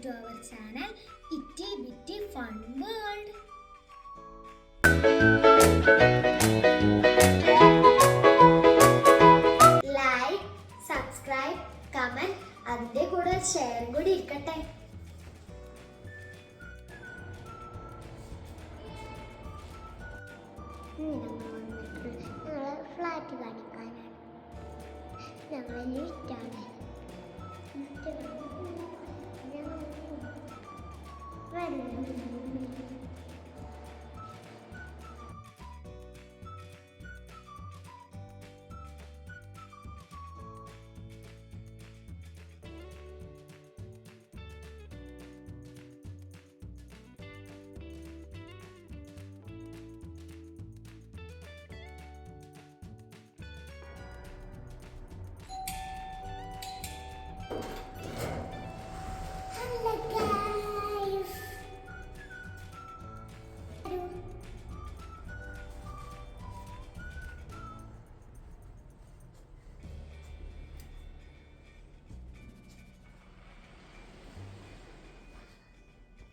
to our channel Itty Bitty Fun World. Like, subscribe, comment, അതിന്റെ കൂടെ share കൂടി ഇരിക്കട്ടെ. ഫ്ലാറ്റ് കാണിക്കാനാണ് ഞങ്ങൾ ലിഫ്റ്റാണ്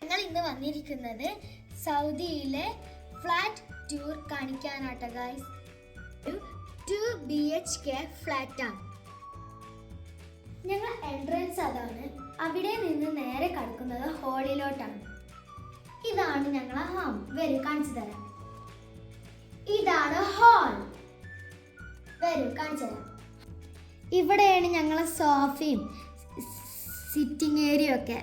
ഞങ്ങൾ ഇന്ന് വന്നിരിക്കുന്നത് സൗദിയിലെ ഫ്ലാറ്റ് ടൂർ കാണിക്കാനാട്ടോ ഗൈസ്. ഒരു 2 BHK ഫ്ലാറ്റ് ആണ്. ഞങ്ങൾ എൻട്രൻസ് അതാണ്. അവിടെ നിന്ന് നേരെ കടക്കുന്നത് ഹാളിലോട്ടാണ്. ഇതാണ് ഞങ്ങളെ ഹാം. വരൂ കാണിച്ചു തരാം. ഇതാണ് ഹാൾ. വരൂ കാണിച്ചു തരാം. ഇവിടെയാണ് ഞങ്ങളെ സോഫയും സിറ്റിംഗ് ഏരിയ ഒക്കെ.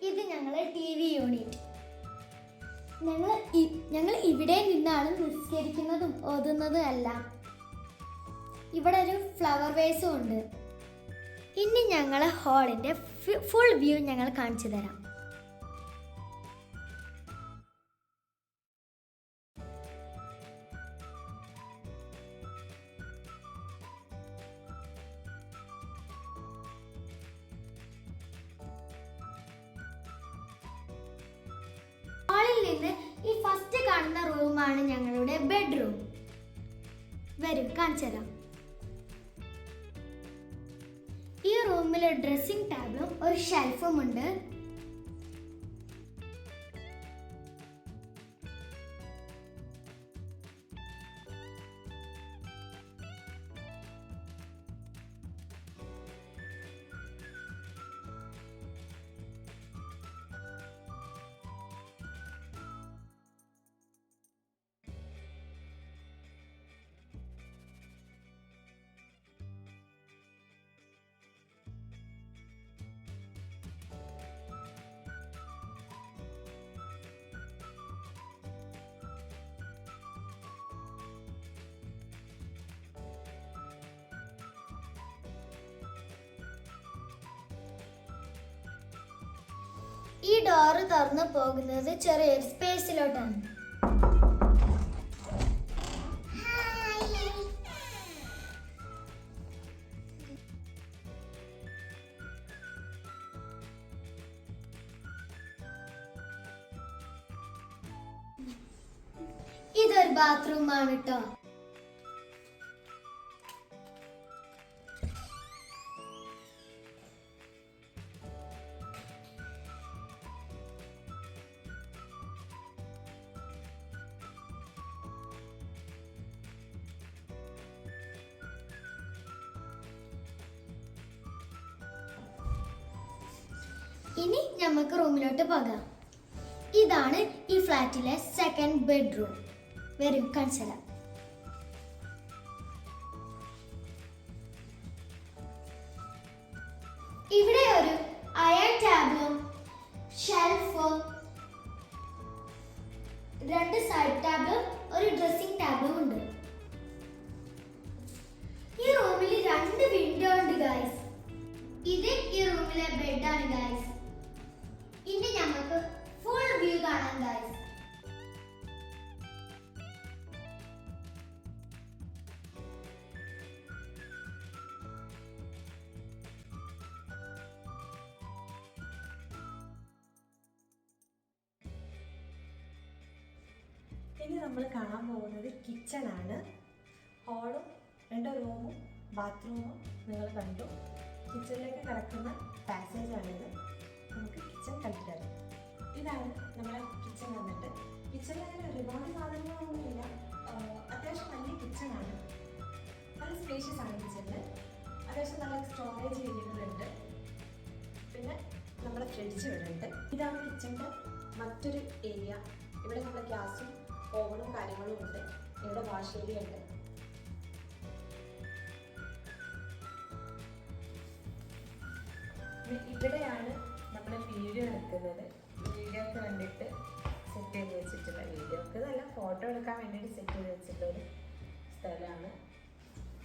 ഇത് ഞങ്ങളെ TV യൂണിറ്റ്. ഞങ്ങൾ ഇവിടെ നിന്നാണ് നിസ്കരിക്കുന്നതും ഓതുന്നതും എല്ലാം. ഇവിടെ ഒരു ഫ്ലവർ വേസും ഉണ്ട്. ഇനി ഞങ്ങളെ ഹാളിന്റെ ഫുൾ വ്യൂ ഞങ്ങൾ കാണിച്ചു തരാം. ഹാളിൽ നിന്ന് ഈ ഫസ്റ്റ് കാണുന്ന റൂമാണ് ഞങ്ങളുടെ ബെഡ്റൂം. വരും കാണിച്ചു തരാം. ഈ റൂമിൽ ഡ്രസ്സിംഗ് ടേബിളും ഒരു ഷെൽഫും ഉണ്ട്. ഈ ഡോറ് തുറന്നു പോകുന്നത് ചെറിയൊരു സ്പേസിലോട്ടാണ്. ഇതൊരു ബാത്റൂമാണ് കേട്ടോ. ഇനി നമുക്ക് റൂമിലോട്ട് പോകാം. ഇതാണ് ഈ ഫ്ലാറ്റിലെ സെക്കൻഡ് ബെഡ്റൂം. വരും കാണിച്ചു തരാം. ഇവിടെ ഒരു അയൺ ടാബിളും ഷെൽഫും 2 സൈഡ് ടാബിളും ഒരു ഡ്രസ്സിംഗ് ടാബിളും ഉണ്ട്. ഈ റൂമിൽ 2 വിൻഡോ ഉണ്ട് ഗൈസ്. ഇത് ഈ റൂമിലെ ബെഡാണ് ഗൈസ്. ഇനി നമുക്ക് ഫുൾ വ്യൂ കാണാം ഗൈസ്. നമ്മൾ കാണാൻ പോകുന്നത് കിച്ചണാണ്. ഹാളും 2 റൂമും ബാത്റൂമും നിങ്ങൾ കണ്ടു. കിച്ചണിലേക്ക് കിടക്കുന്ന പാസേജാണിത്. നമുക്ക് കിച്ചൺ കണ്ടിട്ട് ഇതാണ് നമ്മളെ കിച്ചൺ വന്നിട്ട്. കിച്ചണിൽ അങ്ങനെ ഒരുപാട് സാധനങ്ങളൊന്നുമില്ല. അത്യാവശ്യം വലിയ കിച്ചണാണ്. നല്ല സ്പേഷ്യസ് ആണ് കിച്ചണിൽ. അത്യാവശ്യം നല്ല സ്റ്റോറേജ് ഏരിയകളുണ്ട്. പിന്നെ നമ്മുടെ ഫ്രിഡ്ജ് ഇവിടെ ഉണ്ട്. ഇതാണ് കിച്ചണിൻ്റെ മറ്റൊരു ഏരിയ. ഇവിടെ നമ്മുടെ ഗ്യാസും ഓവനും കാര്യങ്ങളും ഉണ്ട്. ഇവിടെ വാഷ് ഏരിയ ഉണ്ട്. ഇവിടെയാണ് നമ്മൾ വീഡിയോ എടുക്കുന്നത്. വീഡിയോക്ക് വേണ്ടിയിട്ട് സെറ്റ് ചെയ്ത് വെച്ചിട്ടുള്ള, വീഡിയോക്ക് നല്ല ഫോട്ടോ എടുക്കാൻ വേണ്ടിയിട്ട് സെറ്റ് ചെയ്ത് വെച്ചിട്ടുള്ളൊരു സ്ഥലമാണ്.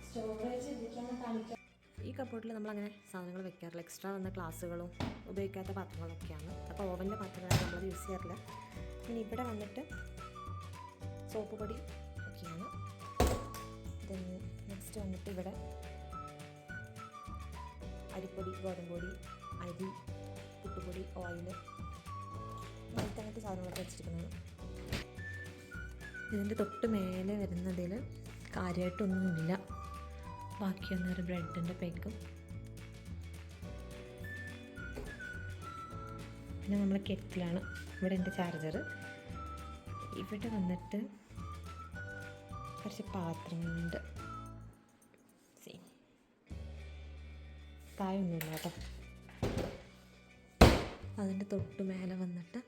സ്റ്റോറേജ് ഇരിക്കാൻ കാണിക്കാം. ഈ കപ്പോട്ടിൽ നമ്മളങ്ങനെ സാധനങ്ങൾ വെക്കാറില്ല. എക്സ്ട്രാ വന്ന ഗ്ലാസ്സുകളും ഉപയോഗിക്കാത്ത പാത്രങ്ങളൊക്കെയാണ്. അപ്പോൾ ഓവൻ്റെ പാത്രങ്ങളാണ് നമ്മളത് യൂസ് ചെയ്യാറില്ല. പിന്നെ ഇവിടെ വന്നിട്ട് സോപ്പ് പൊടി ഒക്കെയാണ്. നെക്സ്റ്റ് വന്നിട്ട് ഇവിടെ അരിപ്പൊടി, ഗോതമ്പ് പൊടി, അരി, പുട്ടുപൊടി, ഓയിൽ, അങ്ങനത്തെ സാധനങ്ങളൊക്കെ വെച്ചിരിക്കുന്നത്. ഇതിൻ്റെ തൊട്ട് മേലെ വരുന്നതിൽ കാര്യമായിട്ടൊന്നുമില്ല. ബാക്കി വന്നൊരു ബ്രെഡിൻ്റെ പേക്കും. പിന്നെ നമ്മളെ കെറ്റിലാണ്. ഇവിടെ എൻ്റെ ചാർജർ. ഇവിടെ വന്നിട്ട് കുറച്ച് പാത്രങ്ങളുണ്ട്. തായൊന്നുമില്ല കേട്ടോ. അതിൻ്റെ തൊട്ട് മേലെ വന്നിട്ട്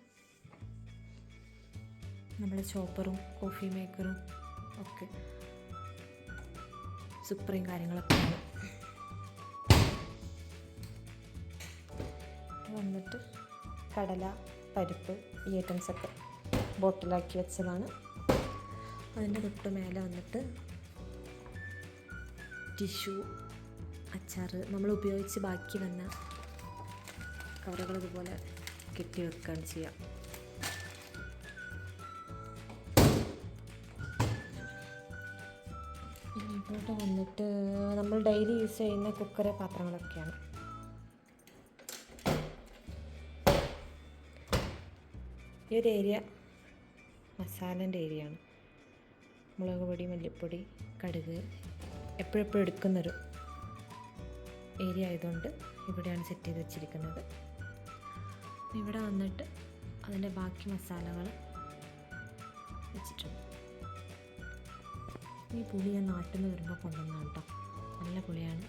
നമ്മുടെ ചോപ്പറും കോഫി മേക്കറും ഒക്കെ സുപ്രീം കാര്യങ്ങളൊക്കെയാണ്. വന്നിട്ട് കടല, പരിപ്പ്, ഈ ഐറ്റംസൊക്കെ ബോട്ടിലാക്കി വെച്ചതാണ്. അതിൻ്റെ തൊട്ട് മേലെ വന്നിട്ട് ടിഷ്യൂ, അച്ചാർ, നമ്മൾ ഉപയോഗിച്ച് ബാക്കി വന്ന കവറുകൾ ഇതുപോലെ കെട്ടി വെക്കുകയാണ് ചെയ്യുക. ഇവിടെ വന്നിട്ട് നമ്മൾ ഡെയിലി യൂസ് ചെയ്യുന്ന കുക്കറ്, പാത്രങ്ങളൊക്കെയാണ്. ഈ ഒരു ഏരിയ മസാലേൻ്റെ ഏരിയയാണ്. മുളക് പൊടി, മല്ലിപ്പൊടി, കടുക് എപ്പോഴെപ്പോഴും എടുക്കുന്നൊരു ഏരിയ ആയതുകൊണ്ട് ഇവിടെയാണ് സെറ്റ് ചെയ്ത് വെച്ചിരിക്കുന്നത്. ഇവിടെ വന്നിട്ട് അതിൻ്റെ ബാക്കി മസാലകൾ വെച്ചിട്ടുണ്ട്. ഈ പുളി ഞാൻ നാട്ടിൽ നിന്ന് വരുമ്പോൾ കൊണ്ടുവന്നതാണ് കേട്ടോ. നല്ല പുളിയാണ്.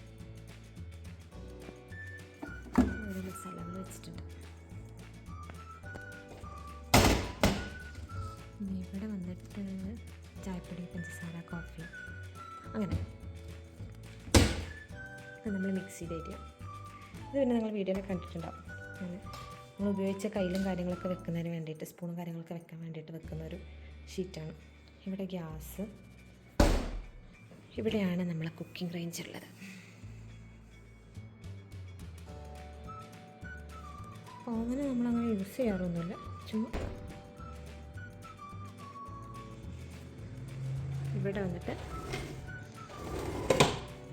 ഓരോ മസാലകൾ വെച്ചിട്ടുണ്ട്. ഇവിടെ വന്നിട്ട് ചായപ്പൊടി, പഞ്ചസാര, കോഫി, അങ്ങനെ നമ്മൾ മിക്സിയുടെ ഏരിയ. ഇത് പിന്നെ നിങ്ങൾ വീഡിയോയിൽ കണ്ടിട്ടുണ്ടാവും. നമ്മൾ ഉപയോഗിച്ച കയ്യിലും കാര്യങ്ങളൊക്കെ വെക്കുന്നതിന് വേണ്ടിയിട്ട്, സ്പൂണും കാര്യങ്ങളൊക്കെ വെക്കാൻ വേണ്ടിയിട്ട് വെക്കുന്ന ഒരു ഷീറ്റാണ്. ഇവിടെ ഗ്യാസ്. ഇവിടെയാണ് നമ്മളെ കുക്കിംഗ് റേഞ്ച് ഉള്ളത്. ഓവന് നമ്മളങ്ങനെ യൂസ് ചെയ്യാറൊന്നുമില്ല. ചുമ്മാ ഇവിടെ വന്നിട്ട്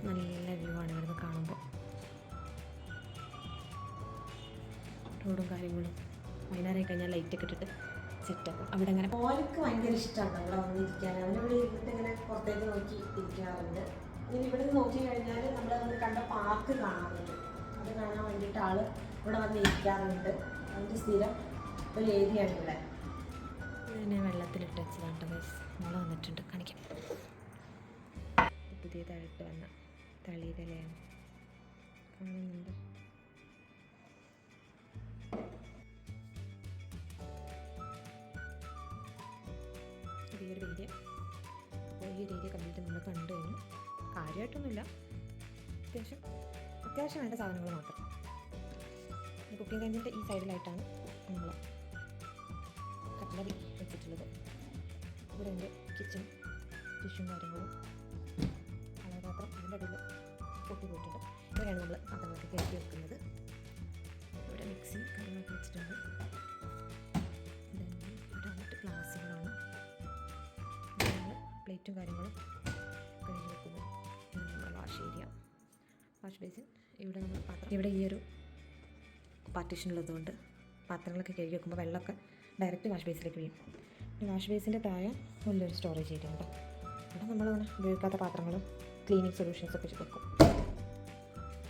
നല്ല വ്യൂ ആണ് ഇവിടുന്ന് കാണുമ്പോൾ. റോഡും കാര്യങ്ങളും. വൈകുന്നേരം കഴിഞ്ഞാൽ ലൈറ്റൊക്കെ ഇട്ടിട്ട് സെറ്റാക്കും. അവിടെ അങ്ങനെ മോൾക്ക് ഭയങ്കര ഇഷ്ടമാണ് അവിടെ വന്നിരിക്കാൻ. അവനിവിടെ ഇരുന്നിട്ട് ഇങ്ങനെ പുറത്തേക്ക് നോക്കി ഇരിക്കാറുണ്ട്. ഇനി ഇവിടെ നിന്ന് നോക്കി കഴിഞ്ഞാൽ നമ്മളത് കണ്ട പാർക്ക് കാണാൻ പറ്റും. അത് കാണാൻ വേണ്ടിയിട്ട് ആൾ ഇവിടെ വന്ന് ഇരിക്കാറുണ്ട്. അതിൻ്റെ സ്ഥിരം ഒരു ഏരിയ ആണ് ഇവിടെ. ഇതിനെ വെള്ളത്തിലിട്ട് വെച്ചതാണ് ഗൈസ്. നമ്മൾ വന്നിട്ടുണ്ട്, കാണിക്കാം. പുതിയതായിട്ട് വന്ന തളിയിലയാണ് കാണുന്നുണ്ട്. ഈ ഒരു ഏരിയ. അപ്പോൾ ഈ ഒരു ഏരിയ കംപ്ലീറ്റ് നമ്മൾ കണ്ടു കഴിഞ്ഞു. കാര്യമായിട്ടൊന്നുമില്ല, അത്യാവശ്യം വേണ്ട സാധനങ്ങൾ മാത്രം. കുക്കിംഗ് റേഞ്ചിൻ്റെ ഈ സൈഡിലായിട്ടാണ് നമ്മൾ കട്ട്ലറി വെച്ചിട്ടുള്ളത്. ഇവിടെ ഉണ്ട് കിച്ചൺ, ടിഷ്യൂം കാര്യങ്ങളും, പാത്രം അതിൻ്റെ അടിയിൽ പൊട്ടി പോയിട്ടുണ്ട്. ഇവിടെയാണ് നമ്മൾ പാത്രങ്ങളൊക്കെ കയറ്റി വെക്കുന്നത്. ഇവിടെ മിക്സി കാര്യങ്ങളൊക്കെ വെച്ചിട്ടുണ്ട്. ഇവിടെ വന്നിട്ട് ഗ്ലാസ്സുകളാണ്. പ്ലേറ്റും കാര്യങ്ങളും കഴുകി വെക്കുന്നത്. നമ്മുടെ വാഷ് ഏരിയ, വാഷ് ബേസിൻ. ഇവിടെ നമ്മൾ പാത്രം, ഇവിടെ ഈ ഒരു പാർട്ടീഷൻ ഉള്ളതുകൊണ്ട് പാത്രങ്ങളൊക്കെ കഴുകി വെക്കുമ്പോൾ വെള്ളമൊക്കെ ഡയറക്റ്റ് വാഷ് ബേസിലേക്ക് വീഴും. വാഷ് ബേസിൻ്റെ താഴെ വലിയൊരു സ്റ്റോറേജ് ഏരിയ ഉണ്ട്. ഇവിടെ നമ്മളിങ്ങനെ ഉപയോഗിക്കാത്ത പാത്രങ്ങളും ക്ലീനിങ് സൊല്യൂഷൻസൊക്കെ വെക്കും.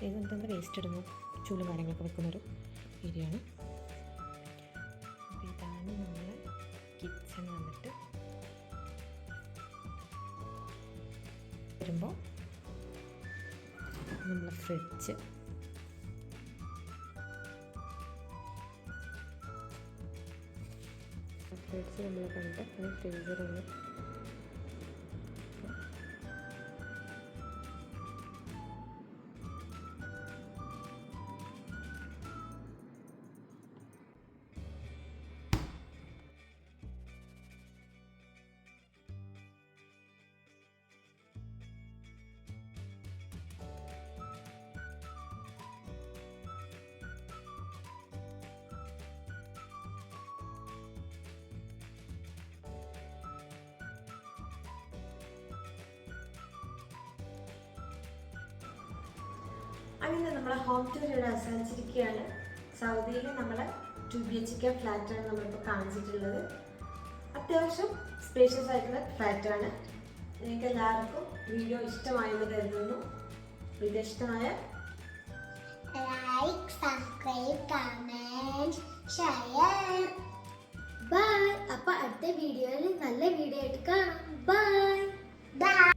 ഇത് എന്തെങ്കിലും വേസ്റ്റ് ഇടുന്നു ചൂലും കാര്യങ്ങളൊക്കെ വെക്കുന്നൊരു ഏരിയ ആണ്. അപ്പോൾ ഇതാണ് നമ്മളെ കിച്ചൺ വന്നിട്ട്. വരുമ്പോൾ നമ്മളെ ഫ്രിഡ്ജ്, നമ്മൾ കണ്ട് ഫ്രീസറൊന്ന് അങ്ങനെ നമ്മളെ ഹോം ടൂർ ഇവിടെ അവസാനിച്ചിരിക്കുകയാണ്. സൗദിയിൽ നമ്മളെ 2 BHK ഫ്ലാറ്റാണ് നമ്മളിപ്പോൾ കാണിച്ചിട്ടുള്ളത്. അത്യാവശ്യം സ്പേഷ്യസ് ആയിട്ടുള്ള ഫ്ലാറ്റാണ്. നിങ്ങൾക്ക് എല്ലാവർക്കും വീഡിയോ ഇഷ്ടമായെന്ന് കരുതുന്നു. വീഡിയോ ഇഷ്ടമായ like, subscribe, comment, share. Bye. അപ്പോൾ അടുത്ത വീഡിയോയിൽ നല്ല വീഡിയോ ആയിട്ട് കാണാം. ബൈ.